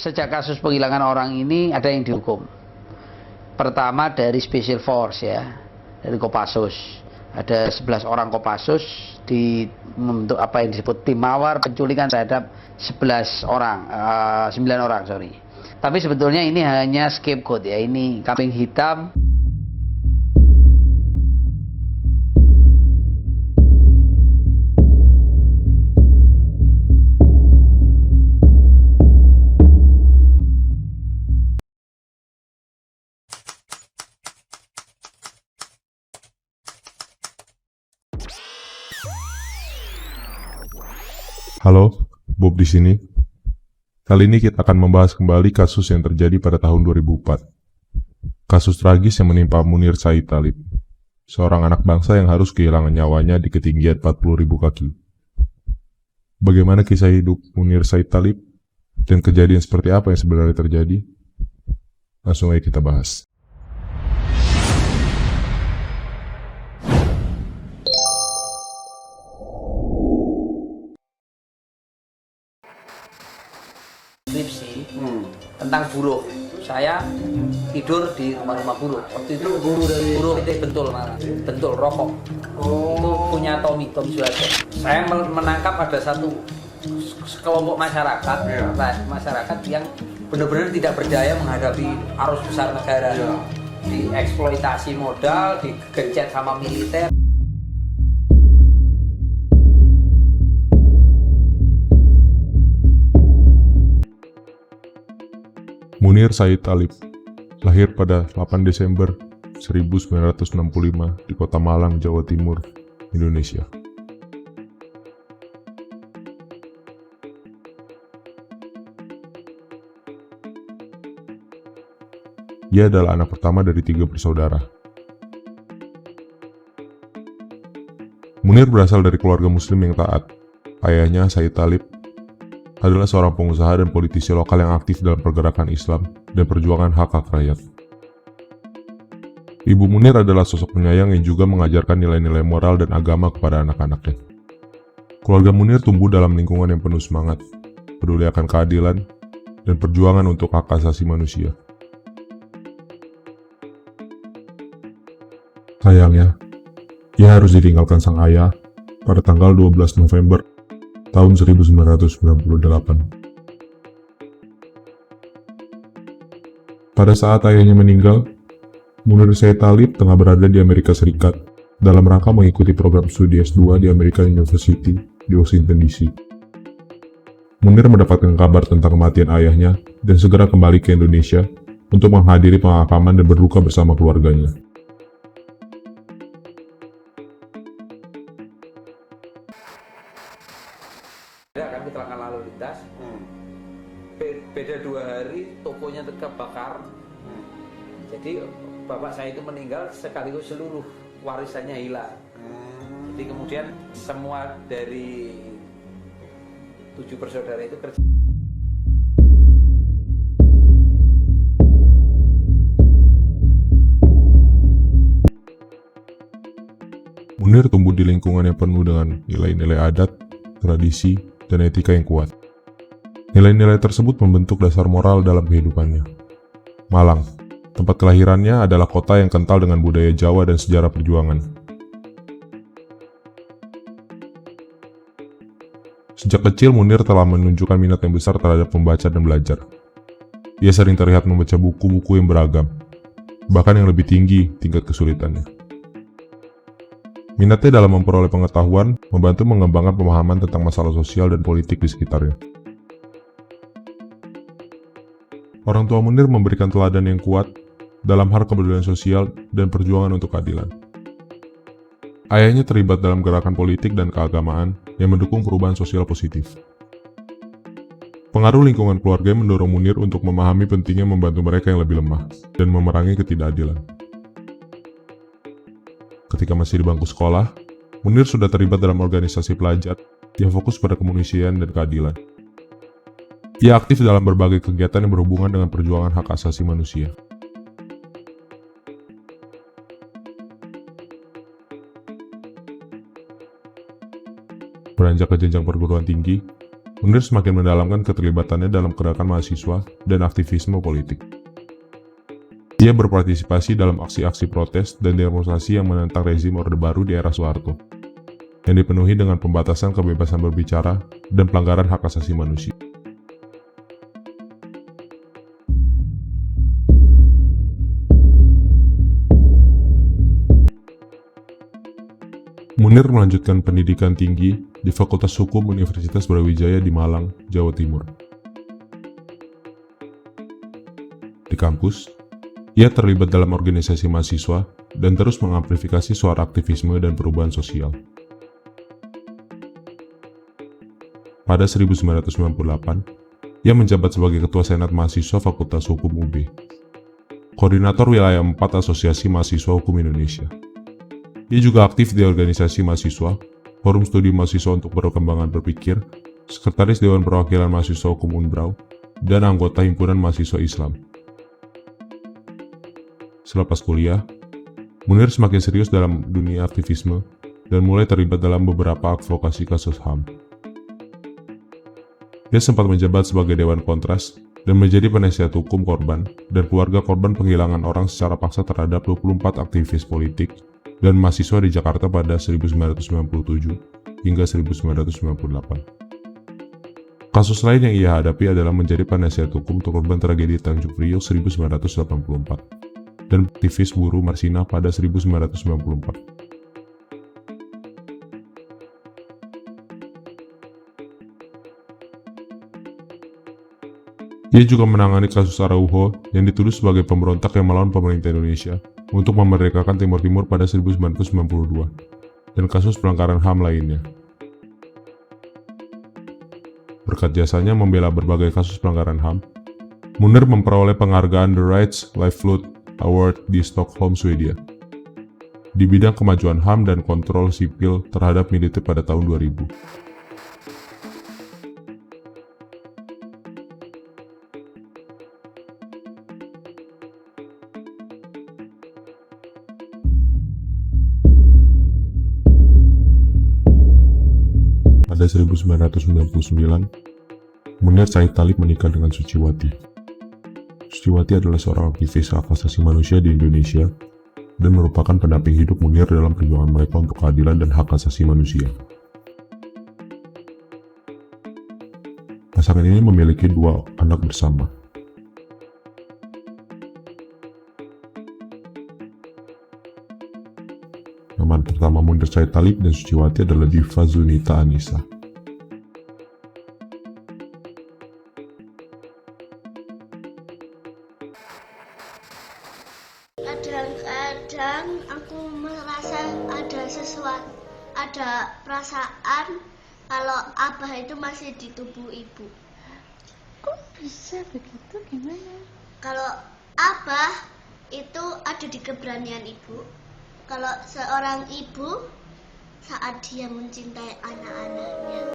sejak kasus penghilangan orang ini ada yang dihukum. Pertama dari Special Force ya, dari Kopassus. Ada 11 orang Kopassus membentuk apa yang disebut tim mawar penculikan terhadap 9 orang sorry. Tapi sebetulnya ini hanya scapegoat ya, ini kambing hitam. Halo, Bob di sini. Kali ini kita akan membahas kembali kasus yang terjadi pada tahun 2004. Kasus tragis yang menimpa Munir Said Talib, seorang anak bangsa yang harus kehilangan nyawanya di ketinggian 40.000 kaki. Bagaimana kisah hidup Munir Said Talib dan kejadian seperti apa yang sebenarnya terjadi? Langsung aja kita bahas. Skripsi tentang buruh. Saya tidur di rumah-rumah buruh. Waktu itu buruh itu bentul rokok. Itu punya Tommy Suharto. Saya menangkap ada satu sekelompok masyarakat, masyarakat yang benar-benar tidak berdaya menghadapi arus besar negara. Dieksploitasi modal, digencet sama militer. Munir Said Talib lahir pada 8 Desember 1965 di Kota Malang, Jawa Timur, Indonesia. Ia adalah anak pertama dari 3 bersaudara. Munir berasal dari keluarga muslim yang taat. Ayahnya, Said Talib, adalah seorang pengusaha dan politisi lokal yang aktif dalam pergerakan Islam dan perjuangan hak-hak rakyat. Ibu Munir adalah sosok penyayang yang juga mengajarkan nilai-nilai moral dan agama kepada anak-anaknya. Keluarga Munir tumbuh dalam lingkungan yang penuh semangat, peduli akan keadilan, dan perjuangan untuk hak asasi manusia. Sayangnya, ia harus ditinggalkan sang ayah pada tanggal 12 November tahun 1998. Pada saat ayahnya meninggal, Munir Said Talib tengah berada di Amerika Serikat dalam rangka mengikuti program studi S2 di American University di Washington DC. Munir mendapatkan kabar tentang kematian ayahnya dan segera kembali ke Indonesia untuk menghadiri pemakaman dan berduka bersama keluarganya. Kan kecelakaan lalu lintas, beda 2 hari tokonya terbakar. Jadi bapak saya itu meninggal sekaligus seluruh warisannya hilang. Jadi kemudian semua dari 7 bersaudara itu kerja. Munir tumbuh di lingkungan yang penuh dengan nilai-nilai adat, tradisi, dan etika yang kuat. Nilai-nilai tersebut membentuk dasar moral dalam kehidupannya. Malang, tempat kelahirannya, adalah kota yang kental dengan budaya Jawa dan sejarah perjuangan. Sejak kecil, Munir telah menunjukkan minat yang besar terhadap membaca dan belajar. Ia sering terlihat membaca buku-buku yang beragam, bahkan yang lebih tinggi tingkat kesulitannya. Minatnya dalam memperoleh pengetahuan membantu mengembangkan pemahaman tentang masalah sosial dan politik di sekitarnya. Orang tua Munir memberikan teladan yang kuat dalam hal kepedulian sosial dan perjuangan untuk keadilan. Ayahnya terlibat dalam gerakan politik dan keagamaan yang mendukung perubahan sosial positif. Pengaruh lingkungan keluarga mendorong Munir untuk memahami pentingnya membantu mereka yang lebih lemah dan memerangi ketidakadilan. Ketika masih di bangku sekolah, Munir sudah terlibat dalam organisasi pelajar yang fokus pada kemanusiaan dan keadilan. Ia aktif dalam berbagai kegiatan yang berhubungan dengan perjuangan hak asasi manusia. Beranjak ke jenjang perguruan tinggi, Munir semakin mendalamkan keterlibatannya dalam gerakan mahasiswa dan aktivisme politik. Ia berpartisipasi dalam aksi-aksi protes dan demonstrasi yang menentang rezim Orde Baru di era Soeharto, yang dipenuhi dengan pembatasan kebebasan berbicara dan pelanggaran hak asasi manusia. Munir melanjutkan pendidikan tinggi di Fakultas Hukum Universitas Brawijaya di Malang, Jawa Timur. Di kampus, ia terlibat dalam organisasi mahasiswa dan terus mengamplifikasi suara aktivisme dan perubahan sosial. Pada 1998, ia menjabat sebagai Ketua Senat Mahasiswa Fakultas Hukum UB, Koordinator Wilayah 4 Asosiasi Mahasiswa Hukum Indonesia. Ia juga aktif di organisasi mahasiswa, Forum Studi Mahasiswa untuk Perkembangan Berpikir, Sekretaris Dewan Perwakilan Mahasiswa Hukum Unbrau, dan anggota Himpunan Mahasiswa Islam. Selepas kuliah, Munir semakin serius dalam dunia aktivisme dan mulai terlibat dalam beberapa advokasi kasus HAM. Dia sempat menjabat sebagai Dewan Kontras dan menjadi penasihat hukum korban dan keluarga korban penghilangan orang secara paksa terhadap 24 aktivis politik dan mahasiswa di Jakarta pada 1997 hingga 1998. Kasus lain yang ia hadapi adalah menjadi penasihat hukum untuk korban tragedi Tanjung Priok 1984 dan aktivis buruh Marsina pada 1994. Ia juga menangani kasus Araujo yang dituduh sebagai pemberontak yang melawan pemerintah Indonesia untuk memerdekakan Timur Timur pada 1992, dan kasus pelanggaran HAM lainnya. Berkat jasanya membela berbagai kasus pelanggaran HAM, Munir memperoleh penghargaan The Rights Livelihood Award di Stockholm, Swedia, di bidang kemajuan HAM dan kontrol sipil terhadap militer pada tahun 2000. Pada 1999, Munir Said Talib menikah dengan Suciwati. Suciwati adalah seorang aktivis hak asasi manusia di Indonesia dan merupakan pendamping hidup Munir dalam perjuangan mereka untuk keadilan dan hak asasi manusia. Pasangan ini memiliki 2 anak bersama. Nama pertama Munir Said Talib dan Suciwati adalah Diva Zunita Anissa. Kadang-kadang aku merasa ada perasaan kalau abah itu masih di tubuh ibu. Kok bisa begitu? Gimana? Kalau abah itu ada di keberanian ibu. Kalau seorang ibu saat dia mencintai anak-anaknya.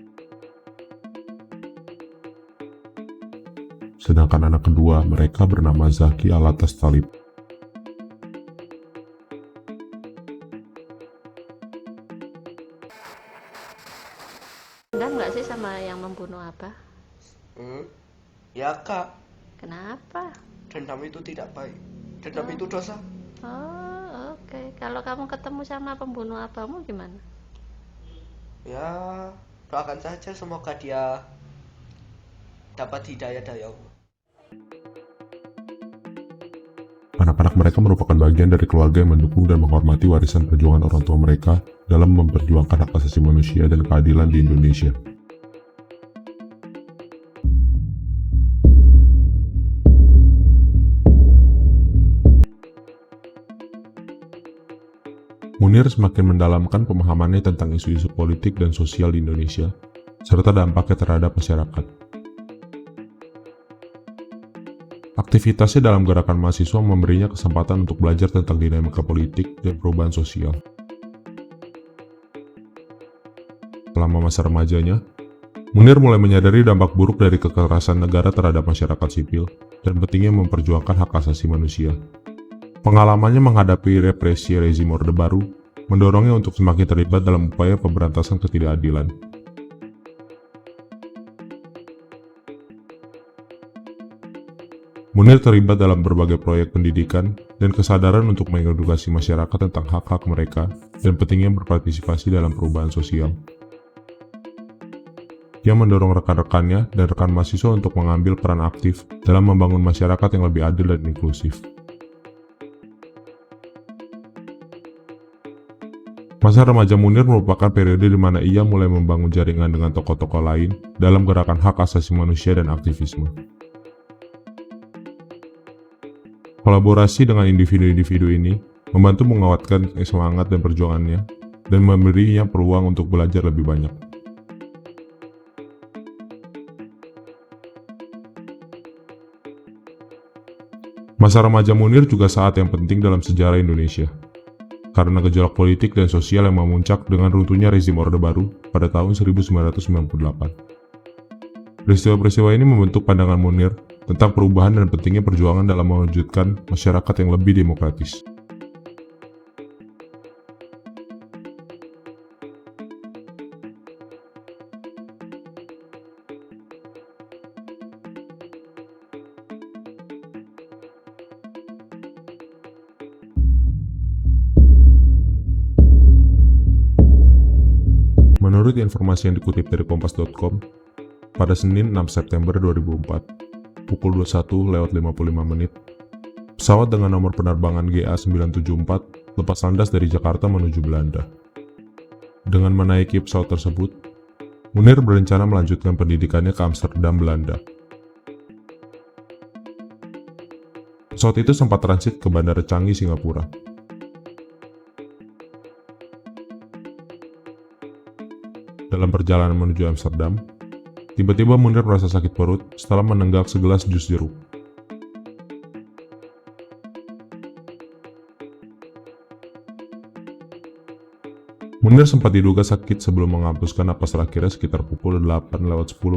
Sedangkan anak kedua mereka bernama Zaki Alatas Talib. Dendam nggak sih sama yang membunuh abah? Ya kak, Kenapa? dendam itu tidak baik. Dendam itu dosa. Oh, oke. Kalau kamu ketemu sama pembunuh abahmu gimana? Ya, doakan saja semoga dia dapat hidayah dari Allah. Anak-anak mereka merupakan bagian dari keluarga yang mendukung dan menghormati warisan perjuangan orang tua mereka dalam memperjuangkan hak asasi manusia dan keadilan di Indonesia. Munir semakin mendalamkan pemahamannya tentang isu-isu politik dan sosial di Indonesia, serta dampaknya terhadap masyarakat. Aktivitasnya dalam gerakan mahasiswa memberinya kesempatan untuk belajar tentang dinamika politik dan perubahan sosial. Selama masa remajanya, Munir mulai menyadari dampak buruk dari kekerasan negara terhadap masyarakat sipil dan pentingnya memperjuangkan hak asasi manusia. Pengalamannya menghadapi represi rezim Orde Baru mendorongnya untuk semakin terlibat dalam upaya pemberantasan ketidakadilan. Munir terlibat dalam berbagai proyek pendidikan dan kesadaran untuk mengedukasi masyarakat tentang hak-hak mereka dan pentingnya berpartisipasi dalam perubahan sosial. Ia mendorong rekan-rekannya dan rekan mahasiswa untuk mengambil peran aktif dalam membangun masyarakat yang lebih adil dan inklusif. Masa remaja Munir merupakan periode di mana ia mulai membangun jaringan dengan tokoh-tokoh lain dalam gerakan hak asasi manusia dan aktivisme. Kolaborasi dengan individu-individu ini membantu menguatkan semangat dan perjuangannya dan memberinya peluang untuk belajar lebih banyak. Masa remaja Munir juga saat yang penting dalam sejarah Indonesia, karena gejolak politik dan sosial yang memuncak dengan runtuhnya rezim Orde Baru pada tahun 1998. Peristiwa-peristiwa ini membentuk pandangan Munir tentang perubahan dan pentingnya perjuangan dalam mewujudkan masyarakat yang lebih demokratis. Menurut informasi yang dikutip dari kompas.com, pada Senin 6 September 2004, pukul 21.55, pesawat dengan nomor penerbangan GA974 lepas landas dari Jakarta menuju Belanda. Dengan menaiki pesawat tersebut, Munir berencana melanjutkan pendidikannya ke Amsterdam, Belanda. Pesawat itu sempat transit ke Bandara Changi, Singapura. Dalam perjalanan menuju Amsterdam, tiba-tiba Munir merasa sakit perut setelah menenggak segelas jus jeruk. Munir sempat diduga sakit sebelum menghembuskan napas terakhirnya sekitar pukul 8.10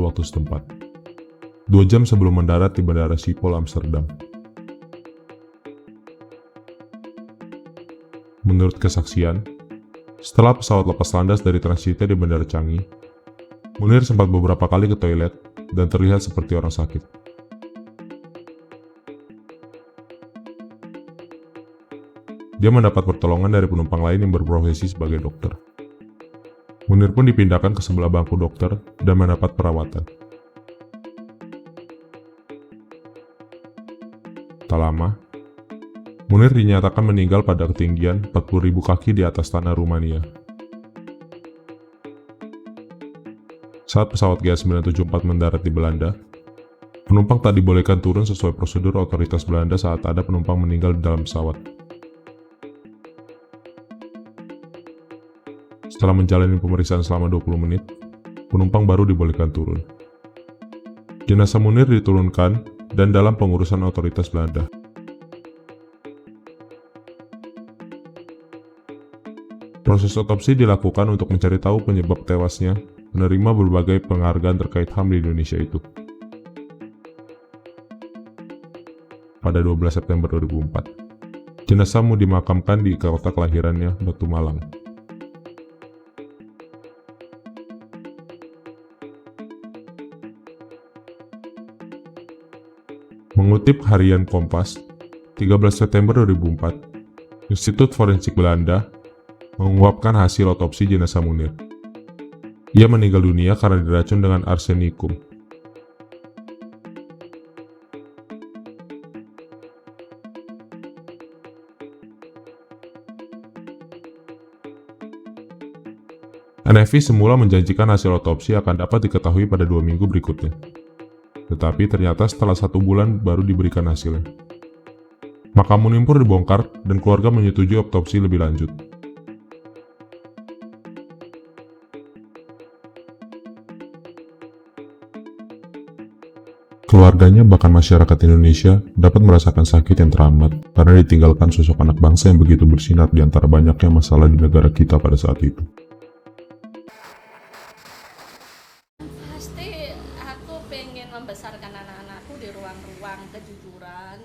waktu setempat, 2 jam sebelum mendarat di Bandara Schiphol, Amsterdam. Menurut kesaksian, setelah pesawat lepas landas dari transitnya di Bandara Changi, Munir sempat beberapa kali ke toilet dan terlihat seperti orang sakit. Dia mendapat pertolongan dari penumpang lain yang berprofesi sebagai dokter. Munir pun dipindahkan ke sebelah bangku dokter dan mendapat perawatan. Tak lama, Munir dinyatakan meninggal pada ketinggian 40.000 kaki di atas tanah Rumania. Saat pesawat GA974 mendarat di Belanda, penumpang tak dibolehkan turun sesuai prosedur otoritas Belanda saat ada penumpang meninggal di dalam pesawat. Setelah menjalani pemeriksaan selama 20 menit, penumpang baru dibolehkan turun. Jenazah Munir diturunkan dan dalam pengurusan otoritas Belanda. Proses otopsi dilakukan untuk mencari tahu penyebab tewasnya, menerima berbagai penghargaan terkait HAM di Indonesia itu. Pada 12 September 2004, jenazahmu dimakamkan di kota kelahirannya, Batu Malang. Mengutip harian Kompas, 13 September 2004, Institut Forensik Belanda menguapkan hasil otopsi jenazah Munir. Ia meninggal dunia karena diracun dengan arsenikum. NFI semula menjanjikan hasil otopsi akan dapat diketahui pada 2 minggu berikutnya. Tetapi ternyata setelah 1 bulan baru diberikan hasilnya. Makam Munir pun dibongkar dan keluarga menyetujui otopsi lebih lanjut. Keluarganya bahkan masyarakat Indonesia dapat merasakan sakit yang teramat karena ditinggalkan sosok anak bangsa yang begitu bersinar di antara banyaknya masalah di negara kita pada saat itu. Pasti aku pengen membesarkan anak-anakku di ruang-ruang kejujuran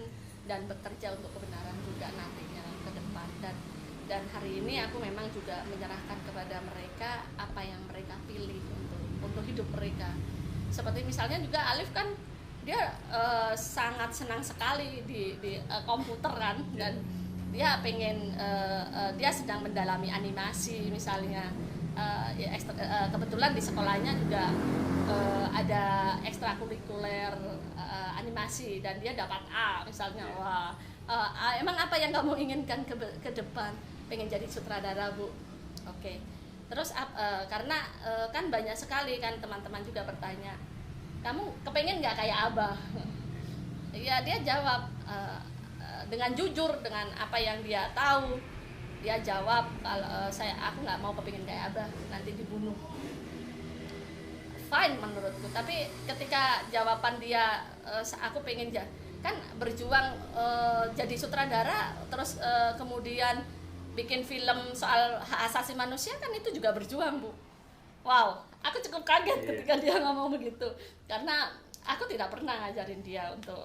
dan bekerja untuk kebenaran juga nantinya ke depan, dan hari ini aku memang juga menyerahkan kepada mereka apa yang mereka pilih untuk hidup mereka. Seperti misalnya juga Alif kan dia sangat senang sekali di komputer kan, dan dia pengen dia sedang mendalami animasi misalnya. Kebetulan di sekolahnya juga ada ekstrakurikuler animasi dan dia dapat A misalnya. Wah, emang apa yang kamu inginkan ke depan? Pengen jadi sutradara, Bu. Oke. Terus karena kan banyak sekali kan teman-teman juga bertanya, kamu kepengen nggak kayak Abah? Ya dia jawab dengan jujur dengan apa yang dia tahu. Dia jawab, kalau aku nggak mau kepingin kayak Abah, nanti dibunuh. Fine menurutku, tapi ketika jawaban dia aku pengen kan berjuang jadi sutradara, terus kemudian bikin film soal hak asasi manusia, kan itu juga berjuang, Bu. Wow, aku cukup kaget ketika dia ngomong begitu, karena aku tidak pernah ngajarin dia untuk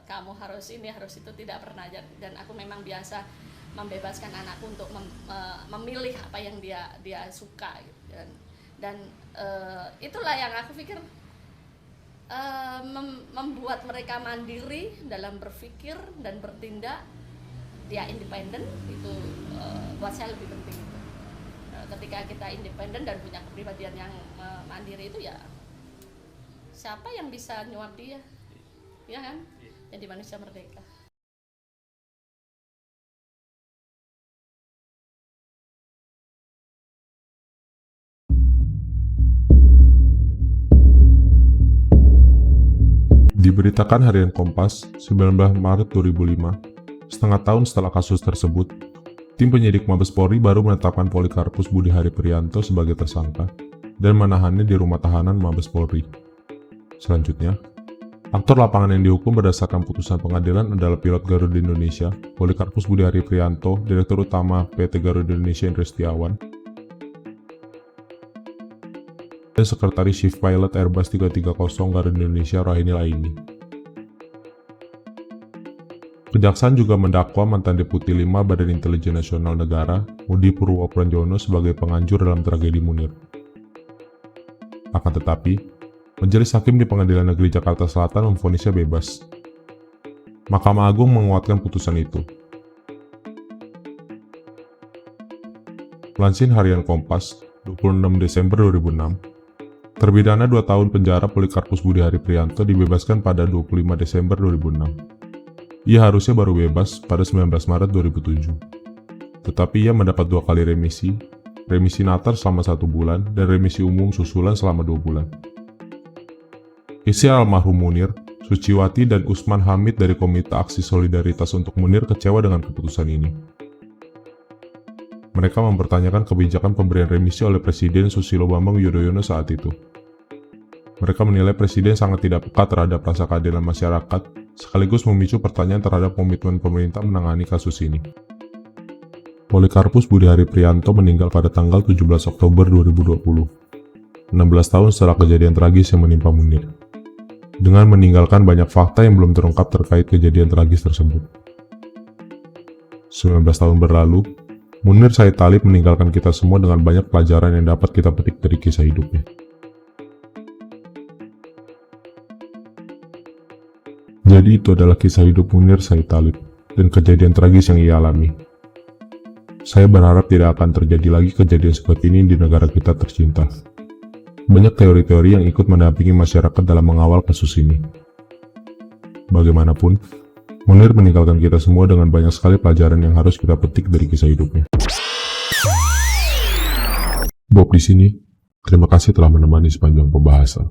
kamu harus ini harus itu, tidak pernah ajar, dan aku memang biasa membebaskan anakku untuk memilih apa yang dia suka gitu. Dan itulah yang aku pikir membuat mereka mandiri dalam berpikir dan bertindak. Dia independen, itu buat saya lebih penting itu. Ketika kita independen dan punya kepribadian yang mandiri itu, ya siapa yang bisa nyuap dia, ya kan? Jadi manusia merdeka. Diberitakan harian Kompas, 19 Maret 2005, setengah tahun setelah kasus tersebut, tim penyidik Mabes Polri baru menetapkan Polikarpus Budi Hari Prianto sebagai tersangka dan menahannya di rumah tahanan Mabes Polri. Selanjutnya, aktor lapangan yang dihukum berdasarkan putusan pengadilan adalah pilot Garuda Indonesia, Polikarpus Budi Hari Prianto, Direktur Utama PT Garuda Indonesia Indra Setiawan, dan Sekretaris Chief Pilot Airbus 330 Garuda Indonesia Rohini Laini. Kejaksaan juga mendakwa mantan Deputi 5 Badan Intelijen Nasional Negara, Mudi Purwopranjono sebagai penganjur dalam tragedi Munir. Akan tetapi, Majelis Hakim di Pengadilan Negeri Jakarta Selatan memvonisnya bebas. Mahkamah Agung menguatkan putusan itu. Lansir harian Kompas, 26 Desember 2006, terpidana 2 tahun penjara Polikarpus Budi Hari Prianto dibebaskan pada 25 Desember 2006. Ia harusnya baru bebas pada 19 Maret 2007. Tetapi ia mendapat 2 kali remisi Natal selama 1 bulan, dan remisi umum susulan selama 2 bulan. Istri almarhum Munir, Suciwati dan Usman Hamid dari Komite Aksi Solidaritas untuk Munir kecewa dengan keputusan ini. Mereka mempertanyakan kebijakan pemberian remisi oleh Presiden Susilo Bambang Yudhoyono saat itu. Mereka menilai Presiden sangat tidak peka terhadap rasa keadilan masyarakat, sekaligus memicu pertanyaan terhadap komitmen pemerintah menangani kasus ini. Polikarpus Budi Hari Prianto meninggal pada tanggal 17 Oktober 2020, 16 tahun setelah kejadian tragis yang menimpa Munir, dengan meninggalkan banyak fakta yang belum terungkap terkait kejadian tragis tersebut. 19 tahun berlalu, Munir Said Thalib meninggalkan kita semua dengan banyak pelajaran yang dapat kita petik dari kisah hidupnya. Jadi itu adalah kisah hidup Munir Said Thalib dan kejadian tragis yang ia alami. Saya berharap tidak akan terjadi lagi kejadian seperti ini di negara kita tercinta. Banyak teori-teori yang ikut mendampingi masyarakat dalam mengawal kasus ini. Bagaimanapun, Munir meninggalkan kita semua dengan banyak sekali pelajaran yang harus kita petik dari kisah hidupnya. Bob di sini, terima kasih telah menemani sepanjang pembahasan.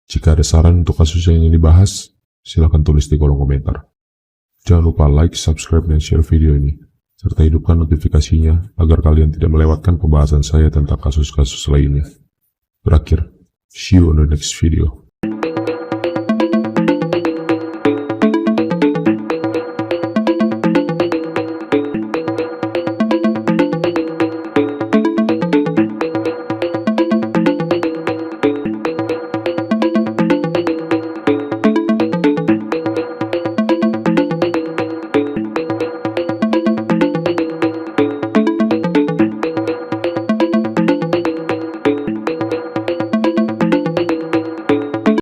Jika ada saran untuk kasus yang ingin dibahas, silakan tulis di kolom komentar. Jangan lupa like, subscribe, dan share video ini, serta hidupkan notifikasinya agar kalian tidak melewatkan pembahasan saya tentang kasus-kasus lainnya. Berakhir, see you on the next video.